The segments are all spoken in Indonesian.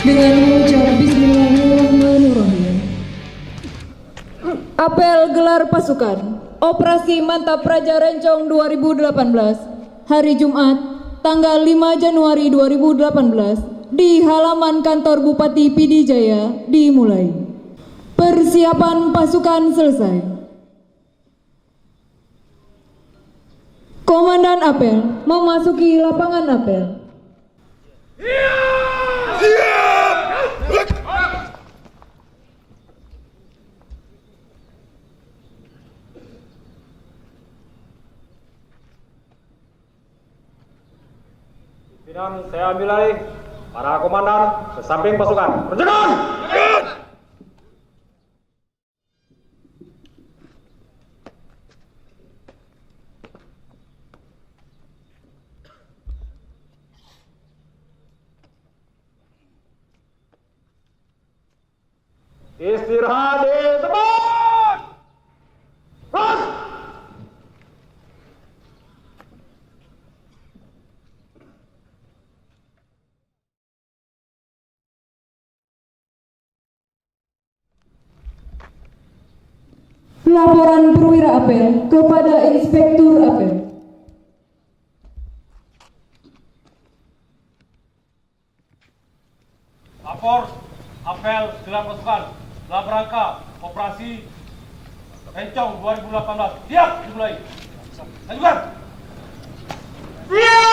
dengan mengucap Bismillahirrahmanirrahim. Apel gelar pasukan Operasi Mantap Praja Rencong 2018 hari Jumat tanggal 5 Januari 2018 di halaman kantor Bupati Pidijaya dimulai. Persiapan pasukan selesai. Komandan apel memasuki lapangan apel. Pimpinan saya ambil alih. Para komandan ke samping pasukan. Berjalan! Istirahat di tempat! Ras! Laporan perwira apel kepada Inspektur apel. Lapor apel gelar pasukan dalam rangka operasi Rencong 2018. Siap dimulai. Lanjutkan.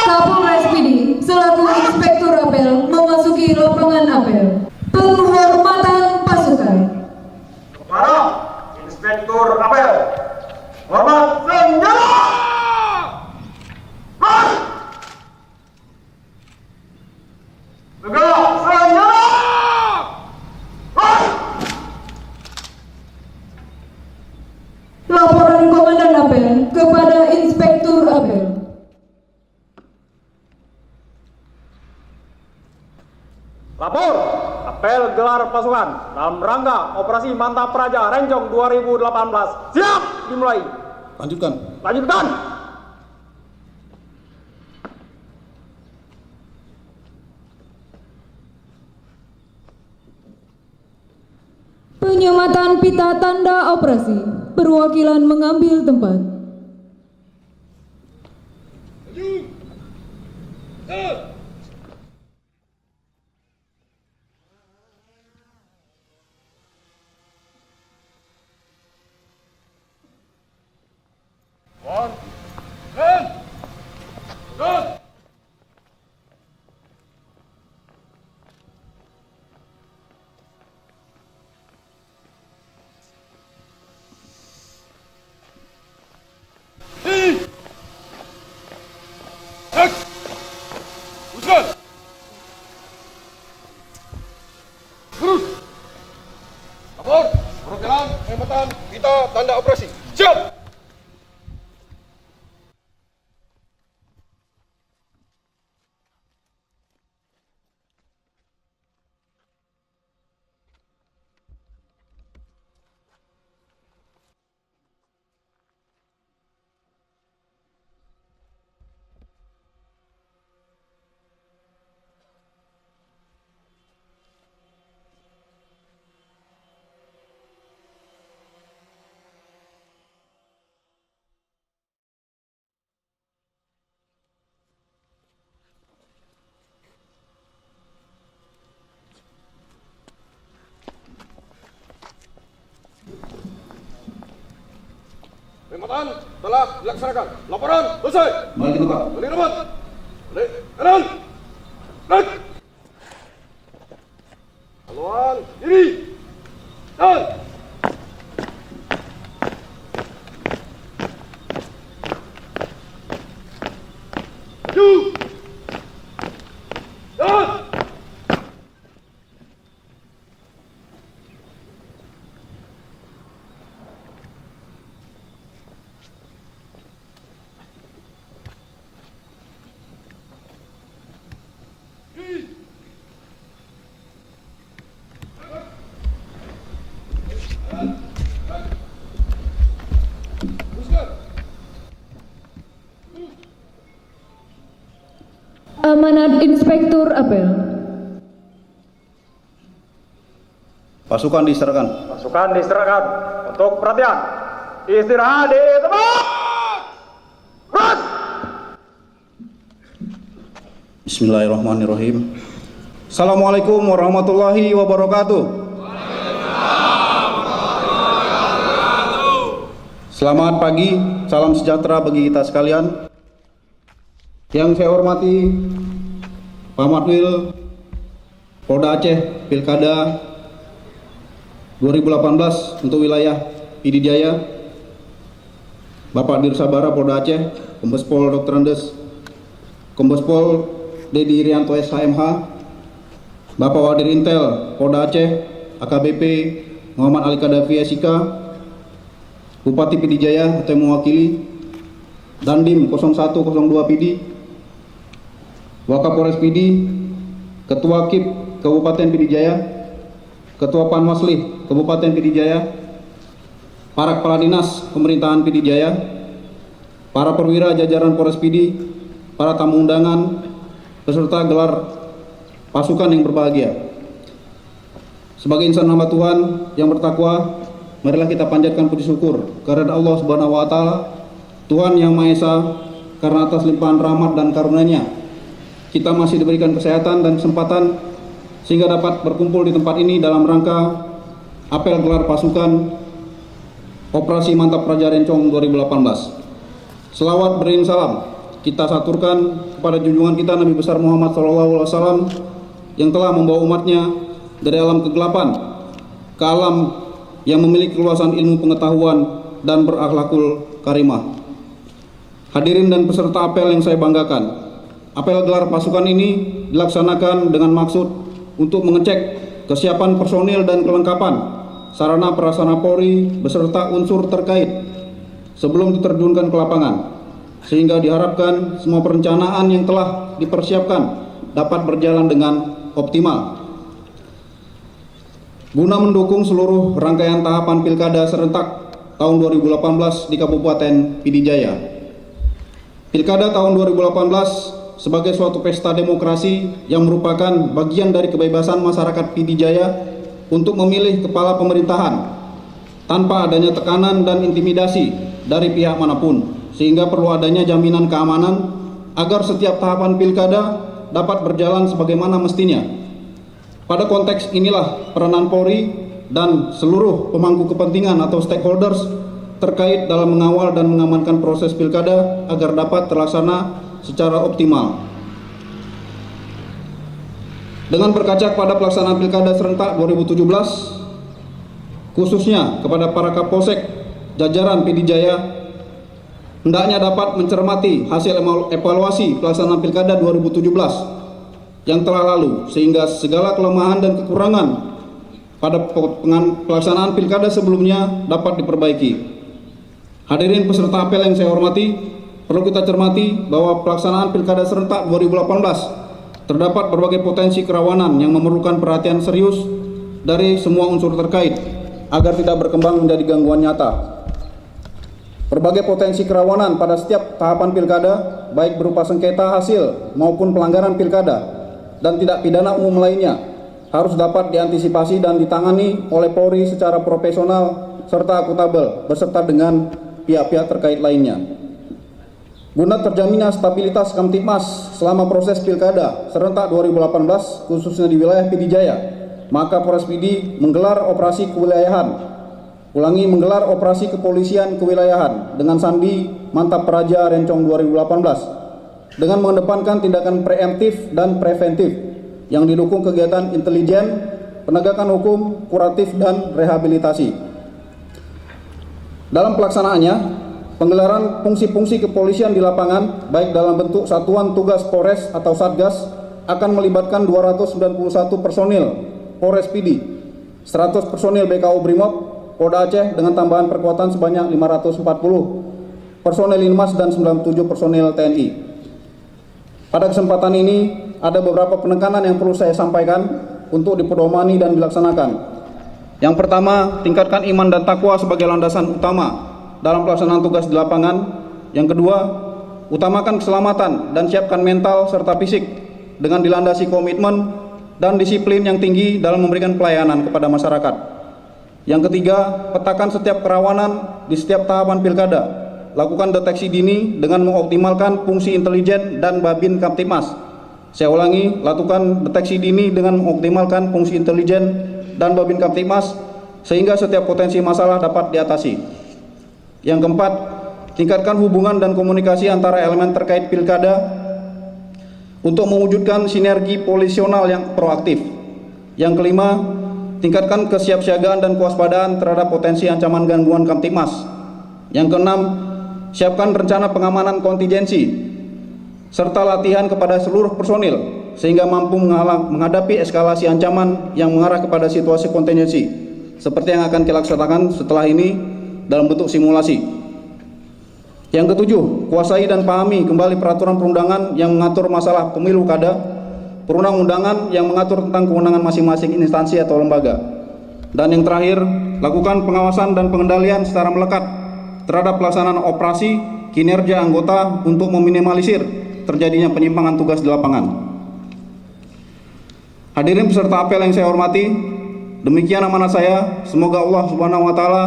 Kapolres Pidi selaku Inspektur apel memasuki lapangan apel. Penghormatan pasukan. Para Inspektur apel. Hormat senjata. March! Tegak senjata. March! Laporan Komandan apel kepada Inspektur apel. Lapor apel gelar pasukan dalam rangka operasi Mantap Praja Rencong 2018. Siap dimulai. Lanjutkan. Lanjutkan. Penyematan pita tanda operasi. Perwakilan mengambil tempat. One, ten, good. Terus. Lapor, perwakilan penghematan pita tanda operasi. Siap. Penghematan telah dilaksanakan. Laporan selesai. Balik ke tempat. Balik tempat. Balik kanan. Balik. Haluan kiri. Dan. Maju. Dan. Amanat Inspektur apel. Pasukan diserahkan. Pasukan diserahkan. Untuk perhatian. Istirahat di tempat. Ras. Bismillahirrahmanirrahim. Assalamualaikum warahmatullahi wabarakatuh. Selamat pagi, salam sejahtera bagi kita sekalian. Yang saya hormati Pak Matwil Polda Aceh Pilkada 2018 untuk wilayah Pidi Jaya, Bapak Dirsabara Polda Aceh, Kombes Pol Dr. Andes, Kombes Pol Dedi Irianto SHMH, Bapak Wadir Intel Polda Aceh, AKBP Muhammad Ali Kadafi SIK, Bupati Pidi Jaya atau mewakili, Dandim 0102 Pidi, Wakapolres Pidi, Ketua KIP Kabupaten Pidi Jaya, Ketua Panwaslih Kabupaten Pidi Jaya, para kepala dinas pemerintahan Pidi Jaya, para perwira jajaran Polres Pidi, para tamu undangan, peserta gelar pasukan yang berbahagia. Sebagai insan hamba Tuhan yang bertakwa, marilah kita panjatkan puji syukur kepada Allah Subhanahu wa taala, Tuhan yang Maha Esa, karena atas limpahan rahmat dan karunia-Nya kita masih diberikan kesehatan dan kesempatan sehingga dapat berkumpul di tempat ini dalam rangka apel gelar pasukan Operasi Mantap Praja Rencong 2018. Selawat beriring salam kita saturkan kepada junjungan kita Nabi besar Muhammad SAW yang telah membawa umatnya dari alam kegelapan ke alam yang memiliki keluasan ilmu pengetahuan dan berakhlakul karimah. Hadirin dan peserta apel yang saya banggakan, apel gelar pasukan ini dilaksanakan dengan maksud untuk mengecek kesiapan personil dan kelengkapan sarana prasarana Polri beserta unsur terkait sebelum diterjunkan ke lapangan, sehingga diharapkan semua perencanaan yang telah dipersiapkan dapat berjalan dengan optimal guna mendukung seluruh rangkaian tahapan Pilkada serentak tahun 2018 di Kabupaten Pidi Jaya. Pilkada tahun 2018 sebagai suatu pesta demokrasi yang merupakan bagian dari kebebasan masyarakat Pidi Jaya untuk memilih kepala pemerintahan tanpa adanya tekanan dan intimidasi dari pihak manapun, sehingga perlu adanya jaminan keamanan agar setiap tahapan pilkada dapat berjalan sebagaimana mestinya. Pada konteks inilah peranan Polri dan seluruh pemangku kepentingan atau stakeholders terkait dalam mengawal dan mengamankan proses pilkada agar dapat terlaksana secara optimal. Dengan berkaca pada pelaksanaan Pilkada serentak 2017, khususnya kepada para Kapolsek jajaran Pidi Jaya, hendaknya dapat mencermati hasil evaluasi pelaksanaan Pilkada 2017 yang telah lalu, sehingga segala kelemahan dan kekurangan pada pelaksanaan Pilkada sebelumnya dapat diperbaiki. Hadirin peserta apel yang saya hormati, perlu kita cermati bahwa pelaksanaan Pilkada serentak 2018 terdapat berbagai potensi kerawanan yang memerlukan perhatian serius dari semua unsur terkait agar tidak berkembang menjadi gangguan nyata. Berbagai potensi kerawanan pada setiap tahapan pilkada, baik berupa sengketa hasil maupun pelanggaran pilkada dan tidak pidana umum lainnya, harus dapat diantisipasi dan ditangani oleh Polri secara profesional serta akuntabel beserta dengan pihak-pihak terkait lainnya. Guna terjaminnya stabilitas Kamtipmas selama proses Pilkada serentak 2018 khususnya di wilayah Pidi Jaya, maka Polres Pidi menggelar operasi kewilayahan, menggelar operasi kepolisian kewilayahan dengan sandi Mantap Praja Rencong 2018 dengan mengedepankan tindakan preemptif dan preventif yang didukung kegiatan intelijen, penegakan hukum, kuratif dan rehabilitasi. Dalam pelaksanaannya, penggelaran fungsi-fungsi kepolisian di lapangan, baik dalam bentuk Satuan Tugas Polres atau Satgas, akan melibatkan 291 personil Polres Pidi, 100 personil BKO Brimob, Polda Aceh dengan tambahan perkuatan sebanyak 540 personil Linmas dan 97 personil TNI. Pada kesempatan ini, ada beberapa penekanan yang perlu saya sampaikan untuk dipedomani dan dilaksanakan. Yang pertama, tingkatkan iman dan takwa sebagai landasan utama dalam pelaksanaan tugas di lapangan. Yang kedua, utamakan keselamatan dan siapkan mental serta fisik dengan dilandasi komitmen dan disiplin yang tinggi dalam memberikan pelayanan kepada masyarakat. Yang ketiga, petakan setiap kerawanan di setiap tahapan pilkada. Lakukan deteksi dini dengan mengoptimalkan fungsi intelijen dan Babin Kamtibmas. Saya ulangi, lakukan deteksi dini dengan mengoptimalkan fungsi intelijen dan Babin Kamtibmas sehingga setiap potensi masalah dapat diatasi. Yang keempat, tingkatkan hubungan dan komunikasi antara elemen terkait pilkada untuk mewujudkan sinergi polisional yang proaktif. Yang kelima, tingkatkan kesiapsiagaan dan kewaspadaan terhadap potensi ancaman gangguan Kamtibmas. Yang keenam, siapkan rencana pengamanan kontingensi serta latihan kepada seluruh personil sehingga mampu menghadapi eskalasi ancaman yang mengarah kepada situasi kontingensi seperti yang akan kita laksanakan setelah ini dalam bentuk simulasi. Yang ketujuh, kuasai dan pahami kembali peraturan perundangan yang mengatur masalah pemilu kada, perundang-undangan yang mengatur tentang kewenangan masing-masing instansi atau lembaga. Dan yang terakhir, lakukan pengawasan dan pengendalian secara melekat terhadap pelaksanaan operasi kinerja anggota untuk meminimalisir terjadinya penyimpangan tugas di lapangan. Hadirin peserta apel yang saya hormati, demikian amanah saya. Semoga Allah Subhanahu wa taala,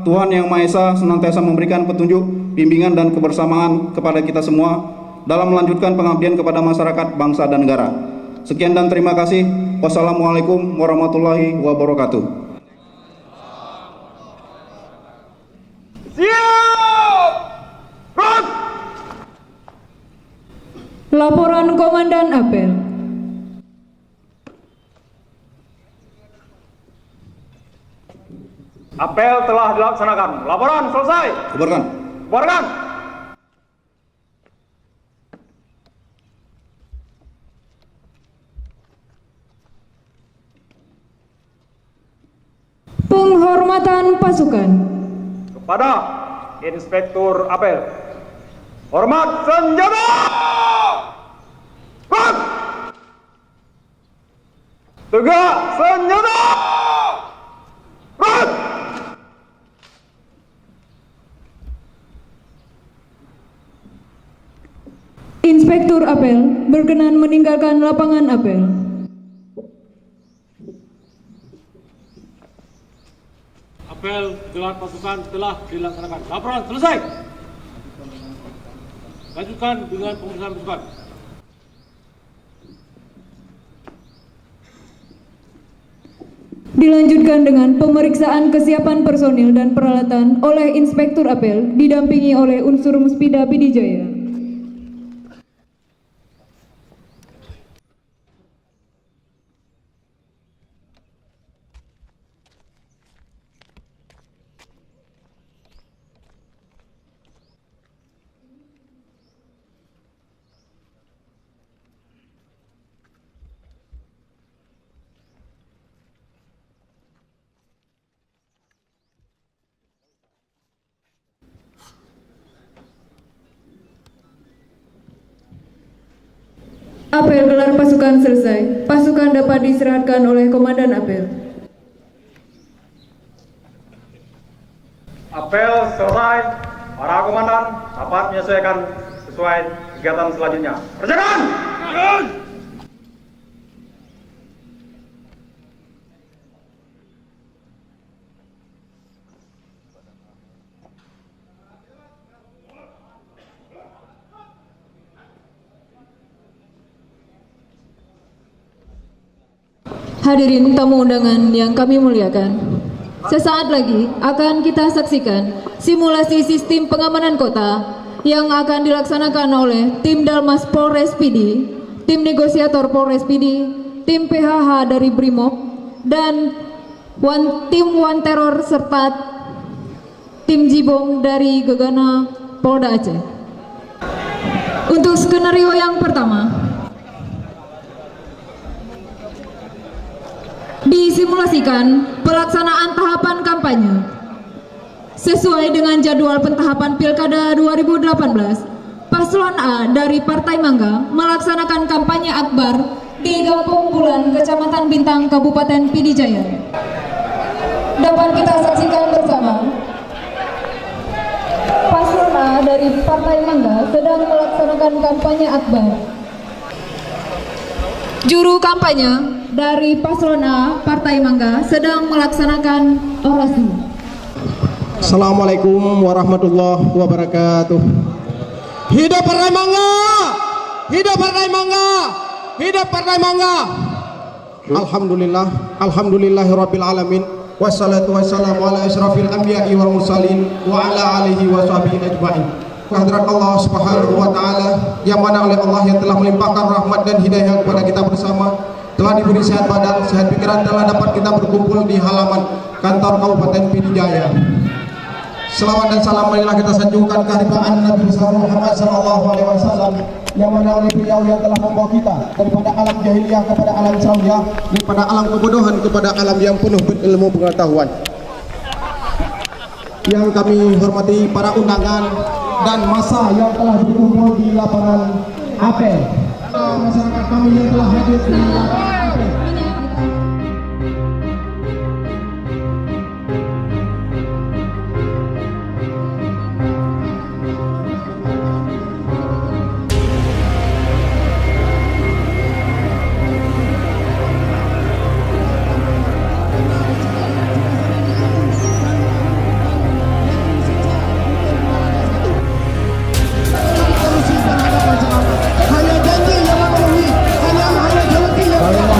Tuhan Yang Maha Esa, senantiasa memberikan petunjuk, bimbingan dan kebersamaan kepada kita semua dalam melanjutkan pengabdian kepada masyarakat, bangsa dan negara. Sekian dan terima kasih. Wassalamualaikum warahmatullahi wabarakatuh. Siap! Rot! Laporan Komandan Apel. Apel telah dilaksanakan. Laporan selesai. Bubarkan. Bubarkan. Penghormatan pasukan. Kepada Inspektur Apel. Hormat senjata! Rot! Tegak senjata! Rot! Inspektur Apel berkenan meninggalkan lapangan apel. Apel gelar pasukan telah dilaksanakan. Laporan selesai. Lanjutkan dengan pemeriksaan pasukan. Dilanjutkan dengan pemeriksaan kesiapan personil dan peralatan oleh Inspektur Apel didampingi oleh unsur Muspida Pidijaya. Apel gelar pasukan selesai. Pasukan dapat diserahkan oleh Komandan Apel. Apel selesai. Para komandan dapat menyesuaikan sesuai kegiatan selanjutnya. Kerjakan! Hadirin tamu undangan yang kami muliakan, sesaat lagi akan kita saksikan simulasi sistem pengamanan kota yang akan dilaksanakan oleh tim Dalmas Polres PD, tim negosiator Polres PD, tim PHH dari Brimob, dan tim One Terror serta tim Jibom dari Gegana Polda Aceh. Untuk skenario yang pertama, disimulasikan pelaksanaan tahapan kampanye sesuai dengan jadwal pentahapan Pilkada 2018. Paslon A dari Partai Mangga melaksanakan kampanye akbar di Kampung Bulan, Kecamatan Bintang, Kabupaten Pidijaya. Dapat kita saksikan bersama, Paslon A dari Partai Mangga sedang melaksanakan kampanye akbar. Juru kampanye dari Paslon A Partai Mangga sedang melaksanakan orasi. Assalamualaikum warahmatullahi wabarakatuh. Hidup Partai Mangga! Hidup Partai Mangga! Hidup Partai Mangga! Alhamdulillah, alhamdulillahirabbil alamin. Wassalatu wassalamu ala asyrafil anbiya'i wal mursalin wa ala alihi wa sahbihi ajma'in. Kehadirat Allah Subhanahu wa taala yang mana oleh Allah yang telah melimpahkan rahmat dan hidayah kepada kita bersama, telah diberi sehat badan, sehat pikiran, telah dapat kita berkumpul di halaman kantor Kabupaten Pidijaya. Selawat dan salam marilah kita sanjungkan kehadiran Nabi besar Muhammad sallallahu alaihi wasallam yang mana oleh beliau yang telah membawa kita daripada alam jahiliyah kepada alam Islamiyah, daripada alam kebodohan kepada alam yang penuh berilmu pengetahuan. Yang kami hormati para undangan dan masa yang telah berkumpul di lapangan apel, masyarakat kami yang telah hadir di lapangan apel. Hanya janji yang memenuhi, hanya janji yang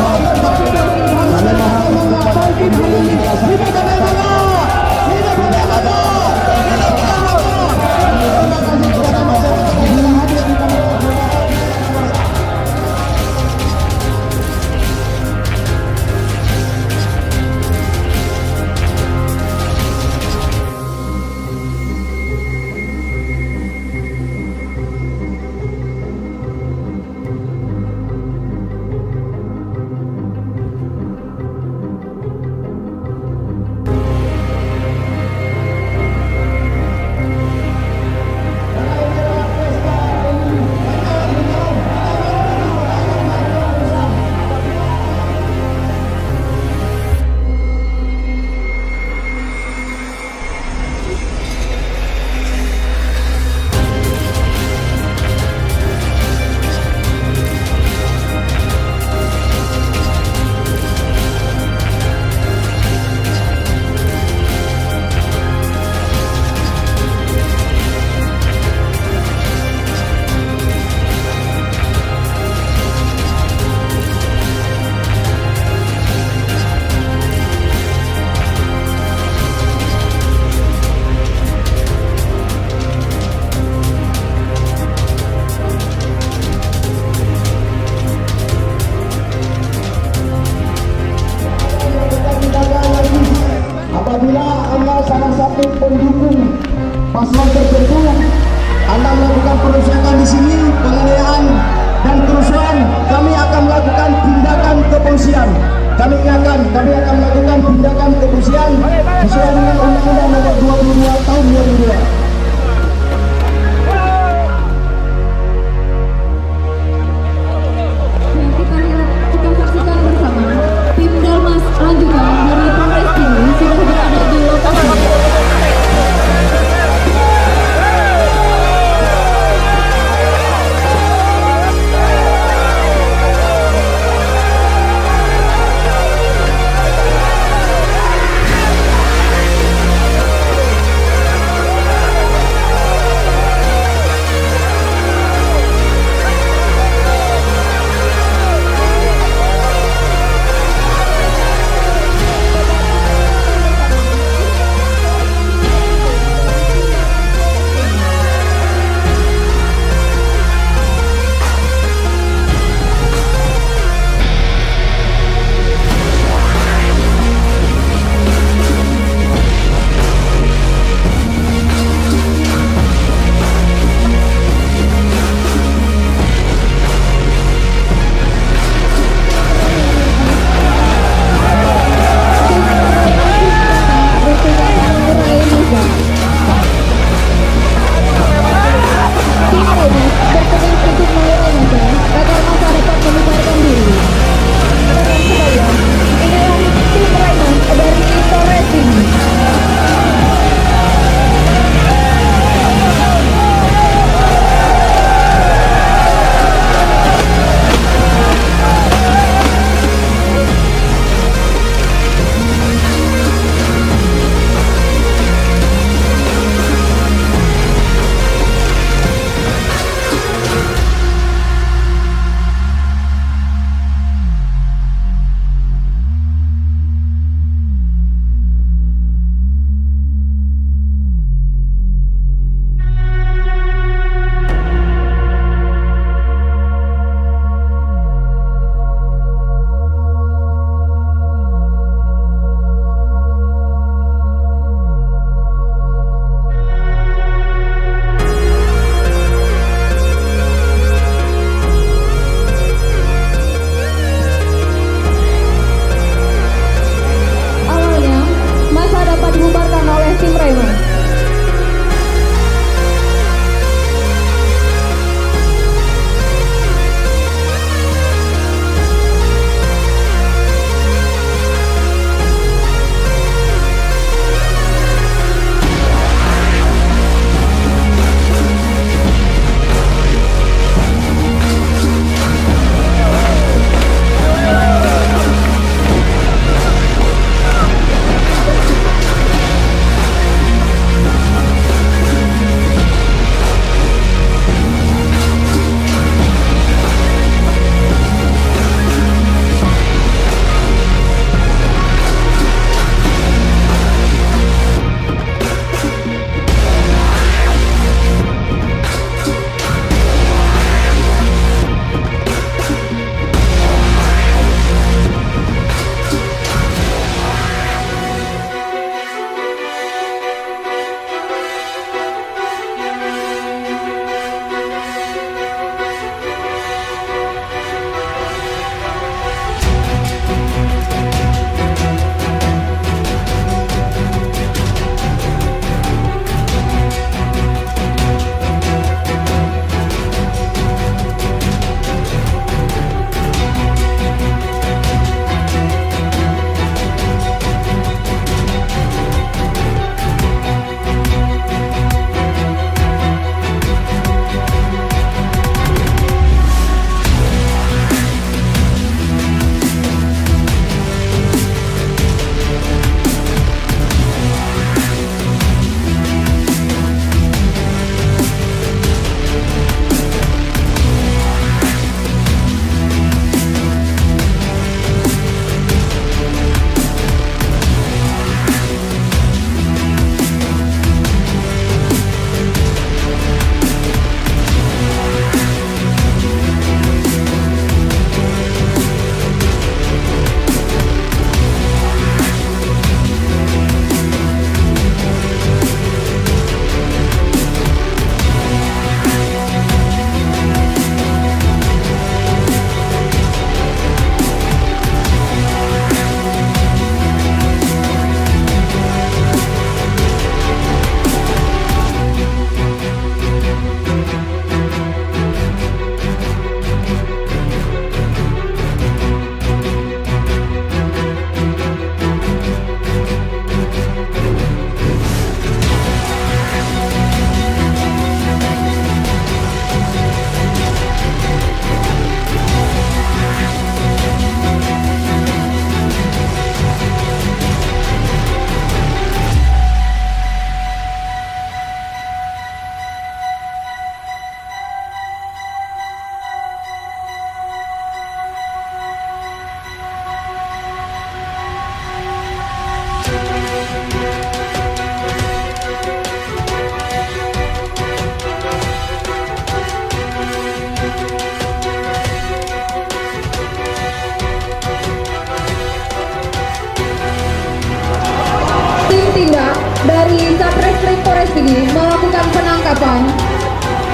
Polres Pidi melakukan penangkapan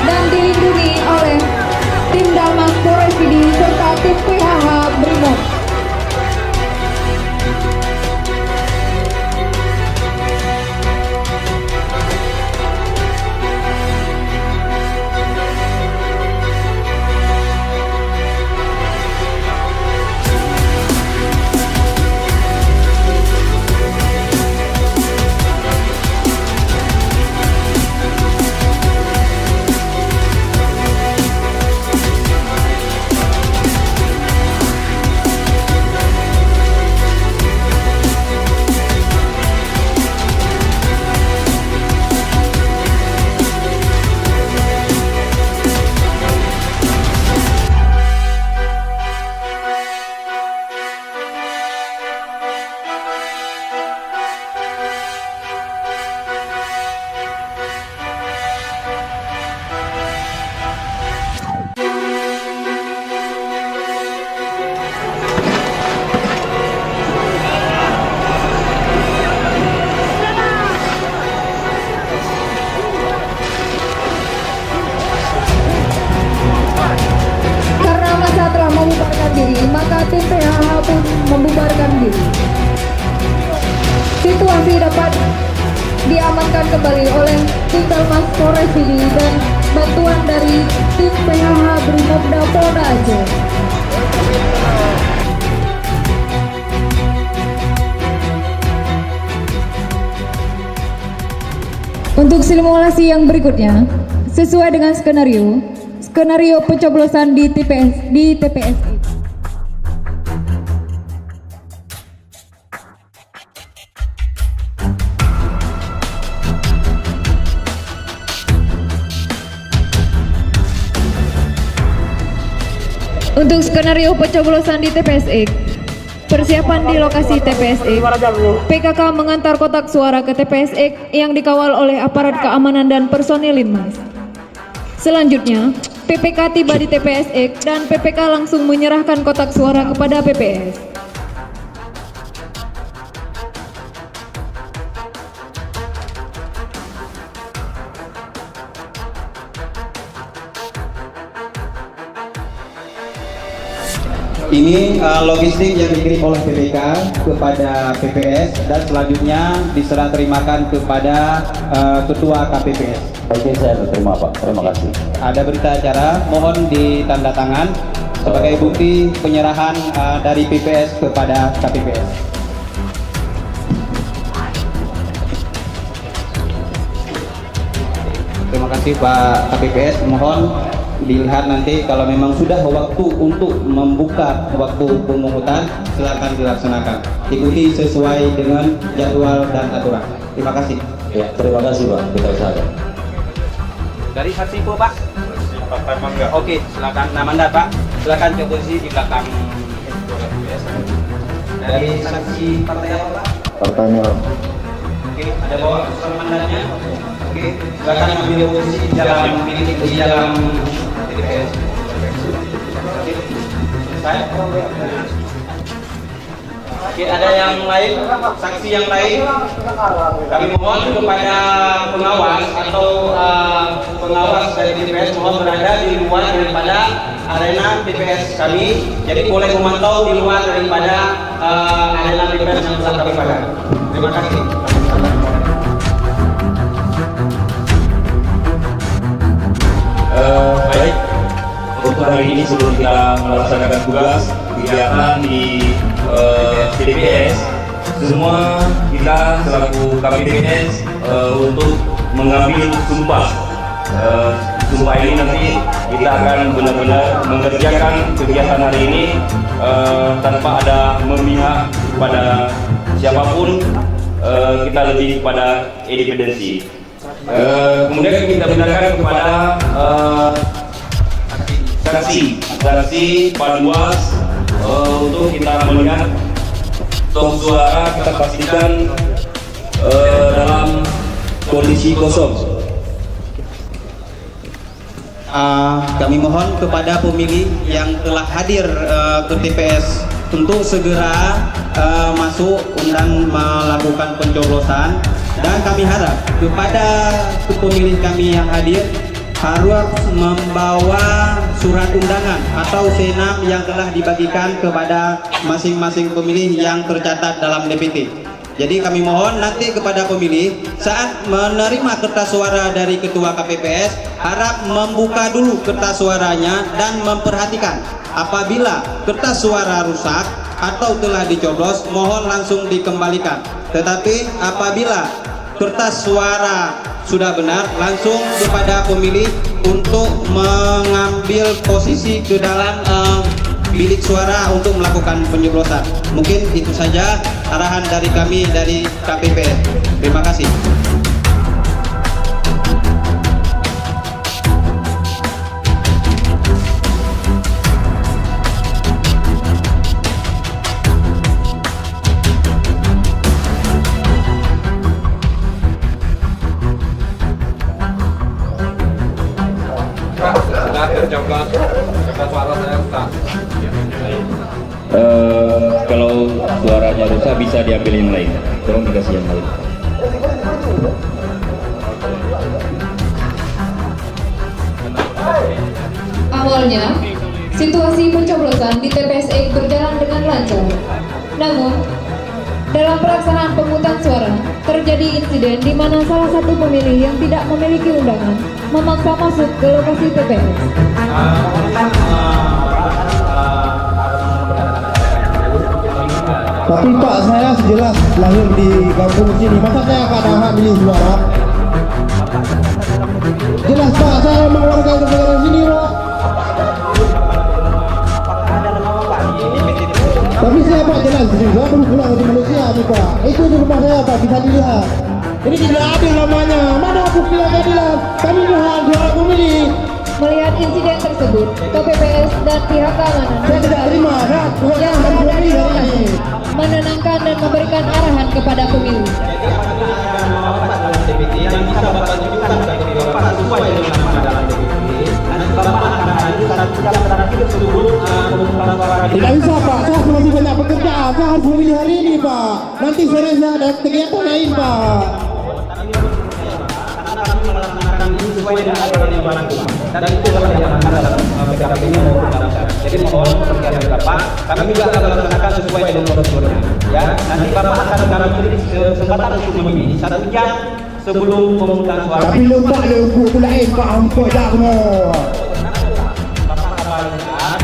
dan dilindungi oleh tim Dalmas Polres Pidi serta tim PHH Brimob. Karena masa telah membubarkan diri, maka tim PHH pun membubarkan diri. Situasi dapat diamankan kembali oleh tim Dalmas Polres Pidi dan bantuan dari tim PHH Brimobda Polda Aceh. Untuk simulasi yang berikutnya, sesuai dengan skenario pencoblosan di TPS. Untuk skenario pencoblosan di TPSX, persiapan di lokasi TPSX, PKK mengantar kotak suara ke TPSX yang dikawal oleh aparat keamanan dan personil Linmas. Selanjutnya, PPK tiba di TPSX dan PPK langsung menyerahkan kotak suara kepada PPS. Ini logistik yang dikirim oleh PPK kepada PPS dan selanjutnya diserah terimakan kepada Ketua KPPS. Oke, saya terima Pak. Terima kasih. Ada berita acara, mohon ditanda tangan sebagai bukti penyerahan dari PPS kepada KPPS. Terima kasih Pak KPPS, mohon dilihat nanti kalau memang sudah waktu untuk membuka waktu pemungutan, silakan dilaksanakan. Ikuti sesuai dengan jadwal dan aturan. Terima kasih. Ya, terima kasih Pak. Kita usahakan. Dari saksi Po Pak. Partai Mangga. Oke, silakan Namanda Pak. Silakan ke posisi di belakang. Dari saksi partai apa Pak? Partai Merah. Oke, ada bawa surat mandatnya. Oke, silakan ambil posisi di dalam TPS. Saya. Oke, ada yang lain, saksi yang lain. Kami mohon kepada pengawas atau pengawas dari TPS mohon berada di luar daripada arena TPS kami. Jadi boleh memantau di luar daripada arena TPS yang telah kami pada. Terima kasih. Baik, untuk hari ini sebelum kita melaksanakan tugas kegiatan di TPS, semua kita selaku KPPS untuk mengambil sumpah. Sumpah ini nanti kita akan benar-benar mengerjakan kegiatan hari ini tanpa ada memihak kepada siapapun, kita lebih kepada independensi. Kemudian kita berikan kepada saksi Panwas untuk kita melihat tok suara kita pastikan dalam kondisi kosong. Kami mohon kepada pemilih yang telah hadir ke TPS untuk segera masuk dan melakukan pencoblosan, dan kami harap kepada pemilih kami yang hadir harus membawa surat undangan atau senam yang telah dibagikan kepada masing-masing pemilih yang tercatat dalam DPT. Jadi kami mohon nanti kepada pemilih saat menerima kertas suara dari ketua KPPS harap membuka dulu kertas suaranya dan memperhatikan apabila kertas suara rusak atau telah dicoblos mohon langsung dikembalikan. Tetapi apabila kertas suara sudah benar langsung kepada pemilih untuk mengambil posisi ke dalam bilik suara untuk melakukan penyoblosan. Mungkin itu saja arahan dari kami dari KPPS. Terima kasih. Kalau suaranya rusak bisa diambil yang lain, tolong dikasih yang lain. Awalnya, situasi pencoblosan di TPS berjalan dengan lancar. Namun, dalam pelaksanaan pemungutan suara, terjadi insiden di mana salah satu pemilih yang tidak memiliki undangan memaksa masuk ke lokasi TPS. Tapi Pak, saya jelas lahir di kampung sini. Masa saya akan ada hak milih suara? Jelas Pak, saya memang warga negara sini Pak. Tapi saya Pak jelas, saya baru pulang dari Malaysia nih Pak. Itu di rumah saya Pak, bisa dilihat. Ini tidak adil namanya. Mana bukti yang keadilan? Kami lihat suara pemilih. Melihat insiden tersebut, KPPS dan pihak keamanan Saya tidak terima. Saya yang berada di lokasi menenangkan dan memberikan arahan kepada pemilih. Yang bisa Bapak tunjukkan ke Bapak sesuai dengan nama dalam DPT dan Bapak akan hadir sebelum pemungutan suara. Tidak bisa Pak, saya masih banyak pekerjaan. Saya harus memilih hari ini Pak. Nanti sore saya ada kegiatan lain Pak. Kami melaksanakan ini sesuai dengan aturan yang berlaku dan itu telah diamankan dalam PKP-nya maupun dalam syarat. Jadi mohon perhatian dari Bapak, kami juga akan melaksanakan sesuai dengan prosedurnya. Ya, nanti Bapak akan mengambil kesempatan untuk memilih 1 jam sebelum pemungutan suara. Tapi lembak lembu tu lain Pak, hampa dah semua.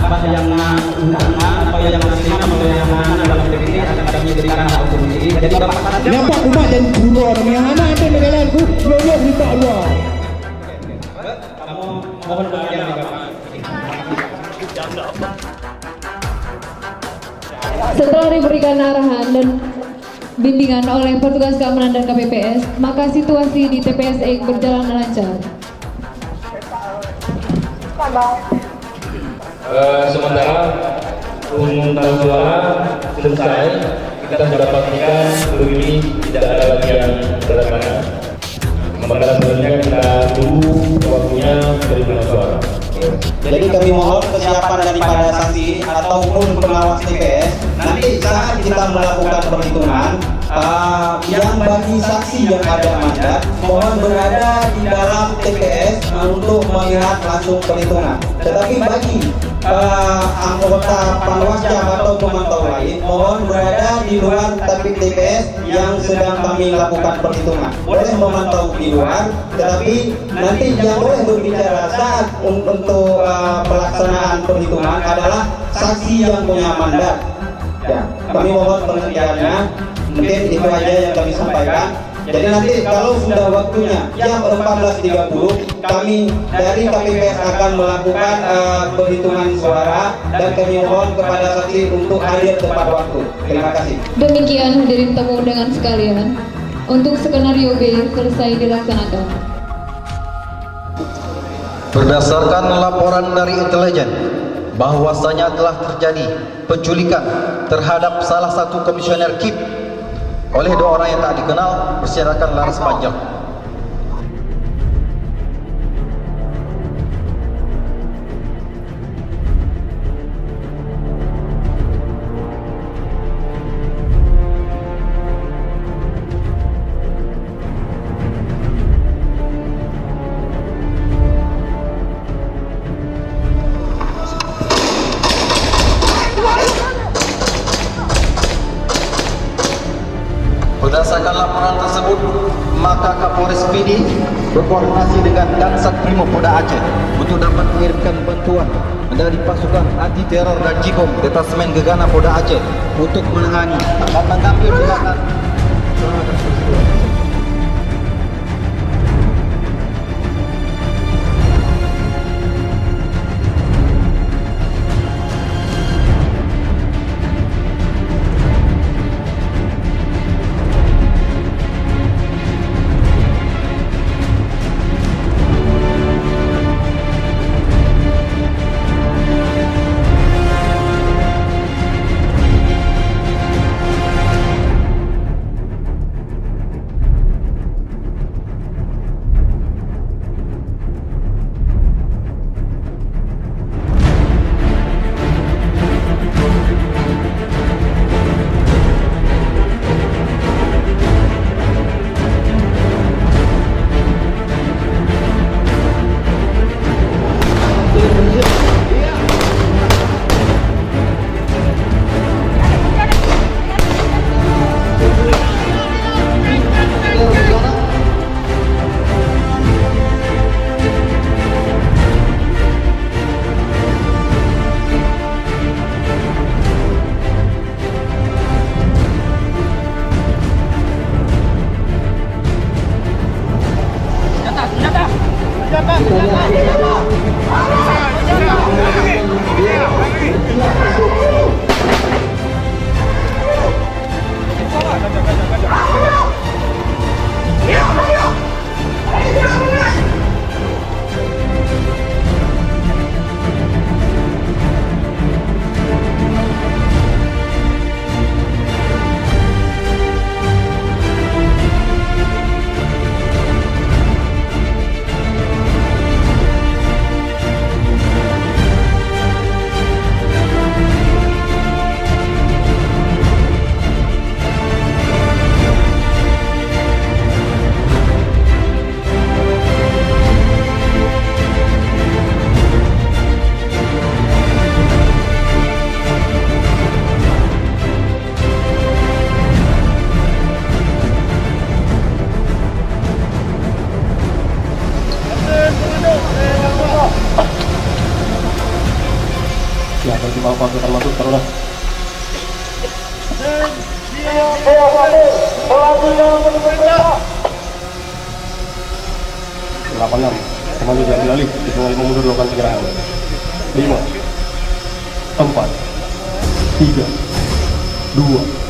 Apa yang undangan, apa yang senam, apa yang mana dalam DPT akan kami berikan hak untuk memilih. Jadi Bapak akan Nampak rumah jadi buruh yang anak ada negara ku, lolok di tak Allah. mohon perhatian dari Bapak. Setelah diberikan arahan dan bimbingan oleh petugas keamanan dan KPPS, maka situasi di TPS berjalan lancar. Sementara pemungutan suara selesai, kita sudah pastikan pemilih tidak ada lagi yang berdatangan. Maka sebenarnya kita tunggu waktunya pemungutan suara. Jadi kami mohon kesiapan daripada saksi ataupun pengawas TPS nanti saat kita melakukan perhitungan yang bagi saksi yang ada mandat mohon berada di dalam TPS untuk melihat langsung perhitungan. Tetapi bagi anggota Panwascam atau pemantau lain mohon berada di luar TPS yang sedang kami lakukan perhitungan. Boleh memantau di luar, tetapi nanti yang boleh berbicara saat untuk pelaksanaan perhitungan adalah saksi yang punya mandat. Ya, kami mohon pengertiannya. Mungkin itu aja yang kami sampaikan. Jadi nanti kalau sudah waktunya jam 14.30 kami dari KPPS akan melakukan perhitungan suara dan kami mohon kepada saksi untuk hadir tepat waktu. Terima kasih. Demikian hadirin tamu undangan sekalian, untuk skenario B selesai dilaksanakan. Berdasarkan laporan dari intelijen bahwasanya telah terjadi penculikan terhadap salah satu komisioner KIP oleh 2 orang yang tak dikenal berserakan laras panjang. PD berkoordinasi dengan Dansat Brimob Polda Aceh untuk dapat mengirimkan bantuan dari pasukan anti teror dan Jibom Detasmen Gegana Polda Aceh untuk menangani dan mengambil tindakan. pasukan masuk taruhlah. Delapan 6 komando diambil alih, dipengaruhi mundur dilakukan penyerangan. 5 4 3 2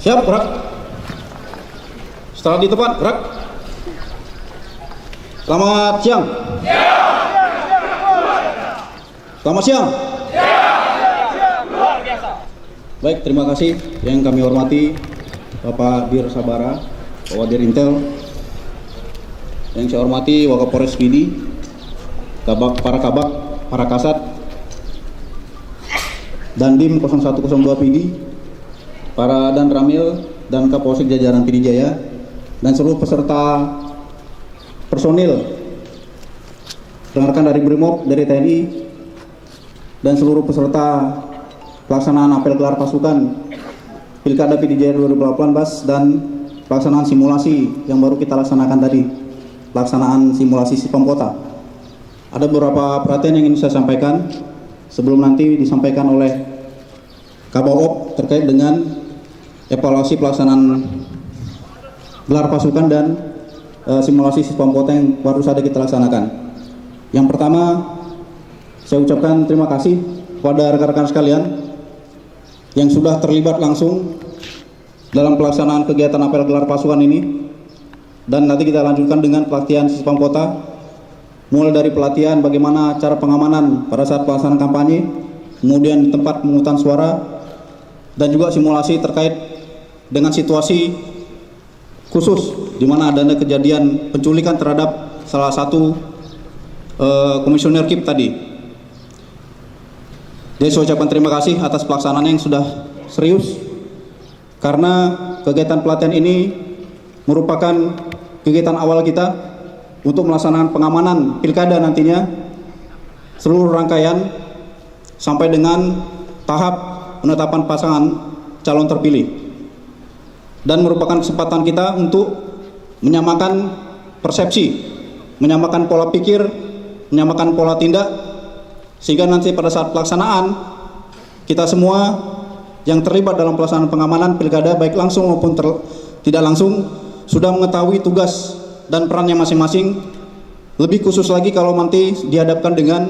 Siap, gerak. Setelah di tempat, gerak. Selamat siang. Selamat siang. Baik, terima kasih yang kami hormati Bapak Dir Sabara, Bapak Dir Intel, yang saya hormati Wakapolres PD, para kabak, para kasat, Dandim 0102 PD, para dan Ramil dan Kapolsek jajaran PD Jaya, dan seluruh peserta personil rekan dari Brimob, dari TNI, dan seluruh peserta pelaksanaan apel gelar pasukan Pilkada PD Jaya 2018 dan pelaksanaan simulasi yang baru kita laksanakan tadi, pelaksanaan simulasi Sipam Kota. Ada beberapa perhatian yang ingin saya sampaikan sebelum nanti disampaikan oleh Kabawop terkait dengan evaluasi pelaksanaan gelar pasukan dan simulasi Sipam Kota yang baru saja kita laksanakan. Yang pertama, saya ucapkan terima kasih kepada rekan-rekan sekalian yang sudah terlibat langsung dalam pelaksanaan kegiatan apel gelar pasukan ini, dan nanti kita lanjutkan dengan pelatihan Sipam Kota, mulai dari pelatihan bagaimana cara pengamanan pada saat pelaksanaan kampanye, kemudian di tempat pemungutan suara, dan juga simulasi terkait dengan situasi khusus di mana adanya kejadian penculikan terhadap salah satu komisioner KIP tadi. Jadi saya ucapkan terima kasih atas pelaksanaan yang sudah serius, karena kegiatan pelatihan ini merupakan kegiatan awal kita untuk melaksanakan pengamanan pilkada nantinya, seluruh rangkaian sampai dengan tahap penetapan pasangan calon terpilih, dan merupakan kesempatan kita untuk menyamakan persepsi, menyamakan pola pikir, menyamakan pola tindak, sehingga nanti pada saat pelaksanaan kita semua yang terlibat dalam pelaksanaan pengamanan pilkada baik langsung maupun tidak langsung sudah mengetahui tugas dan perannya masing-masing. Lebih khusus lagi kalau nanti dihadapkan dengan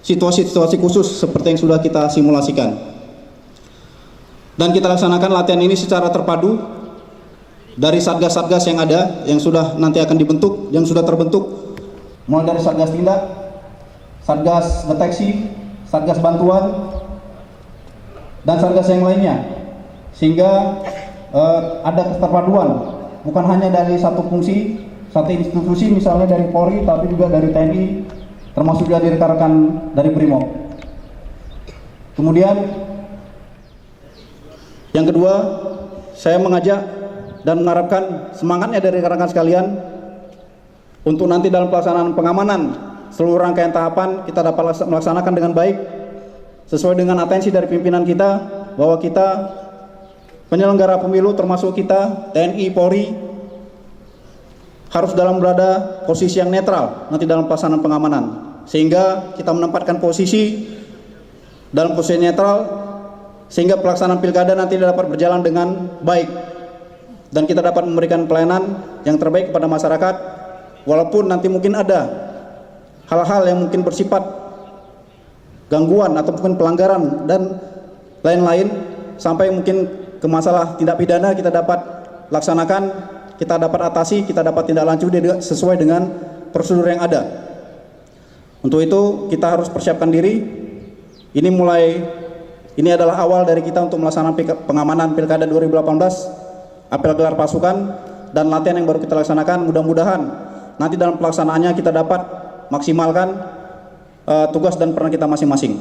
situasi-situasi khusus seperti yang sudah kita simulasikan. Dan kita laksanakan latihan ini secara terpadu dari satgas-satgas yang ada, yang sudah nanti akan dibentuk, yang sudah terbentuk, mulai dari satgas tindak, satgas deteksi, satgas bantuan, dan satgas yang lainnya, sehingga ada keterpaduan bukan hanya dari satu fungsi, satu institusi, misalnya dari Polri, tapi juga dari TNI, termasuk juga dari rekan-rekan dari Brimob. Kemudian yang kedua, saya mengajak dan mengharapkan semangatnya dari rekan-rekan sekalian untuk nanti dalam pelaksanaan pengamanan seluruh rangkaian tahapan kita dapat melaksanakan dengan baik sesuai dengan atensi dari pimpinan kita, bahwa kita penyelenggara pemilu termasuk kita TNI, Polri harus berada posisi yang netral nanti dalam pelaksanaan pengamanan, sehingga kita menempatkan posisi dalam posisi netral sehingga pelaksanaan pilkada nanti dapat berjalan dengan baik dan kita dapat memberikan pelayanan yang terbaik kepada masyarakat, walaupun nanti mungkin ada hal-hal yang mungkin bersifat gangguan ataupun pelanggaran dan lain-lain, sampai mungkin ke masalah tindak pidana kita dapat laksanakan, kita dapat atasi, kita dapat tindak lanjuti sesuai dengan prosedur yang ada. Untuk itu kita harus persiapkan diri. Ini adalah awal dari kita untuk melaksanakan pengamanan Pilkada 2018, apel gelar pasukan, dan latihan yang baru kita laksanakan. Mudah-mudahan nanti dalam pelaksanaannya kita dapat maksimalkan tugas dan peran kita masing-masing.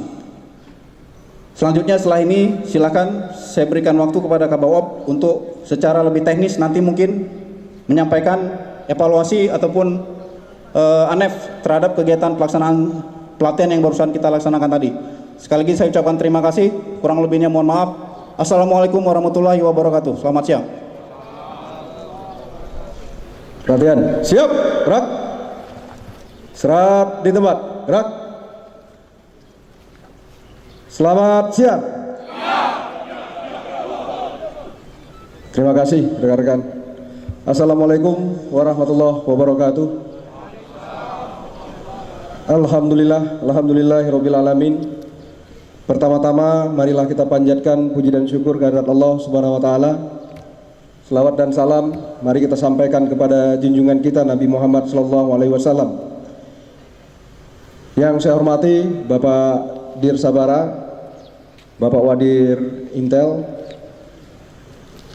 Selanjutnya setelah ini silakan saya berikan waktu kepada Kabawop untuk secara lebih teknis nanti mungkin menyampaikan evaluasi ataupun ANEF terhadap kegiatan pelaksanaan pelatihan yang barusan kita laksanakan tadi. Sekali lagi saya ucapkan terima kasih, kurang lebihnya mohon maaf. Assalamualaikum warahmatullahi wabarakatuh. Selamat siang. Pelatihan siap, gerak. Serap di tempat, gerak. Selamat siang. Terima kasih rekan-rekan. Assalamualaikum warahmatullahi wabarakatuh. Alhamdulillahirabbil alamin. Pertama-tama marilah kita panjatkan puji dan syukur kehadirat Allah Subhanahu wa taala selawat dan salam mari kita sampaikan kepada junjungan kita Nabi Muhammad SAW. Yang saya hormati Bapak Dir Sabara, Bapak Wadir Intel,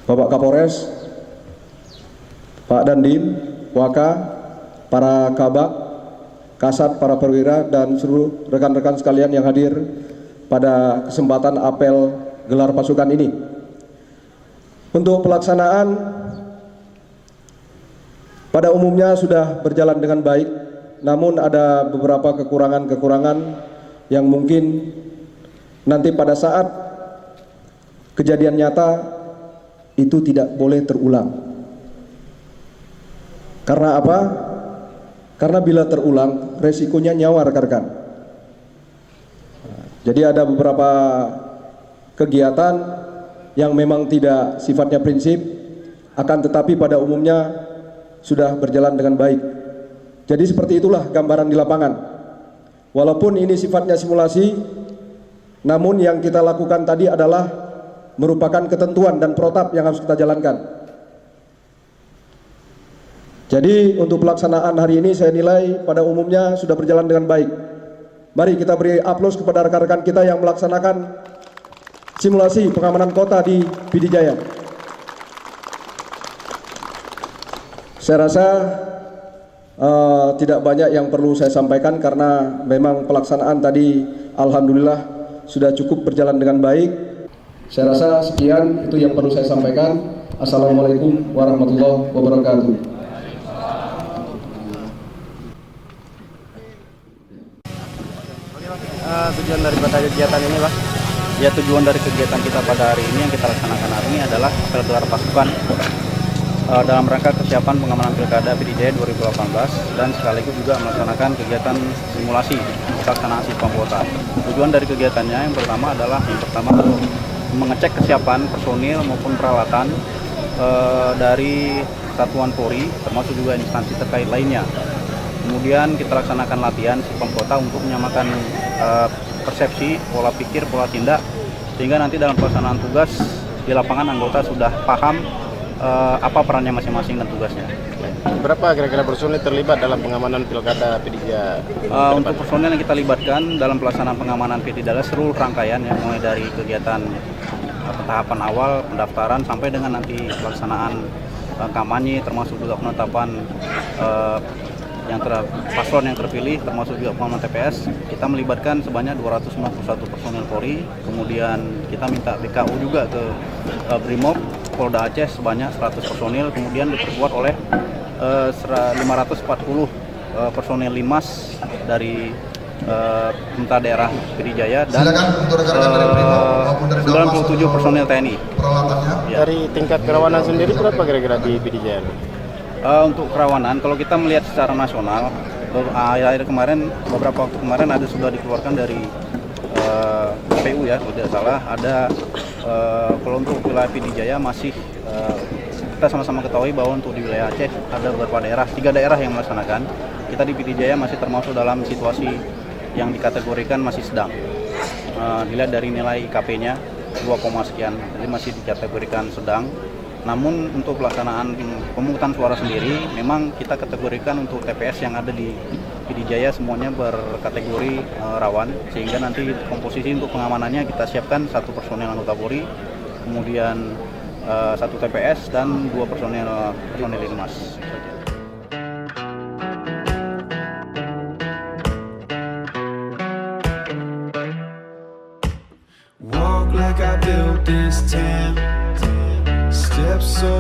Bapak Kapolres, Pak Dandim, Waka, para Kabak, Kasat, para perwira, dan seluruh rekan-rekan sekalian yang hadir pada kesempatan apel gelar pasukan ini. Untuk pelaksanaan pada umumnya sudah berjalan dengan baik, namun ada beberapa kekurangan-kekurangan yang mungkin nanti pada saat kejadian nyata itu tidak boleh terulang. Karena apa? Karena bila terulang resikonya nyawa rekan-rekan. Jadi ada beberapa kegiatan yang memang tidak sifatnya prinsip, akan tetapi pada umumnya sudah berjalan dengan baik. Jadi seperti itulah gambaran di lapangan. Walaupun ini sifatnya simulasi, namun yang kita lakukan tadi adalah merupakan ketentuan dan protap yang harus kita jalankan. Jadi untuk pelaksanaan hari ini saya nilai pada umumnya sudah berjalan dengan baik. Mari kita beri aplaus kepada rekan-rekan kita yang melaksanakan simulasi pengamanan kota di Pidijaya. Saya rasa tidak banyak yang perlu saya sampaikan karena memang pelaksanaan tadi alhamdulillah sudah cukup berjalan dengan baik. Saya rasa sekian itu yang perlu saya sampaikan. Assalamualaikum warahmatullahi wabarakatuh. Tujuan daripada kegiatan ini Pak, ya tujuan dari kegiatan kita pada hari ini yang kita laksanakan hari ini adalah apel gelar pasukan dalam rangka kesiapan pengamanan Pilkada Pidijaya 2018 dan sekaligus juga melaksanakan kegiatan simulasi pelaksanaan sipam kota. Tujuan dari kegiatannya yang pertama adalah untuk mengecek kesiapan personil maupun peralatan dari satuan Polri termasuk juga instansi terkait lainnya. Kemudian kita laksanakan latihan sipam kota untuk menyamakan persepsi, pola pikir, pola tindak, sehingga nanti dalam pelaksanaan tugas di lapangan anggota sudah paham apa perannya masing-masing dan tugasnya. Berapa kira-kira personil terlibat dalam pengamanan Pilkada Pidijaya? Untuk personil yang kita libatkan dalam pelaksanaan pengamanan Pidijaya seluruh rangkaian ya, mulai dari kegiatan tahapan awal, pendaftaran sampai dengan nanti pelaksanaan kampanye, termasuk juga penetapan paslon yang terpilih, termasuk juga pengamanan TPS. Kita melibatkan sebanyak 291 personil Polri, kemudian kita minta BKU juga ke Brimob Polda Aceh sebanyak 100 personil, kemudian diperkuat oleh 540 personil Limas dari pemerintah daerah Pidijaya dan 97 personil TNI. Ya. Dari tingkat kerawanan sendiri berapa kira-kira di Pidijaya? Untuk kerawanan, kalau kita melihat secara nasional, akhir-akhir kemarin, beberapa waktu kemarin sudah dikeluarkan dari KPU ya, kalau tidak salah, ada kalau untuk wilayah Pidijaya masih kita sama-sama ketahui bahwa untuk di wilayah Aceh ada beberapa daerah, 3 daerah yang melaksanakan. Kita di Pidijaya masih termasuk dalam situasi yang dikategorikan masih sedang. Dilihat dari nilai IKP-nya 2, sekian, jadi masih dikategorikan sedang. Namun untuk pelaksanaan pemungutan suara sendiri, memang kita kategorikan untuk TPS yang ada di Pidijaya semuanya berkategori rawan, sehingga nanti komposisi untuk pengamanannya kita siapkan 1 personel anggota Polri, kemudian 1 TPS dan 2 personel Limas. Walk like I built this town. Steps so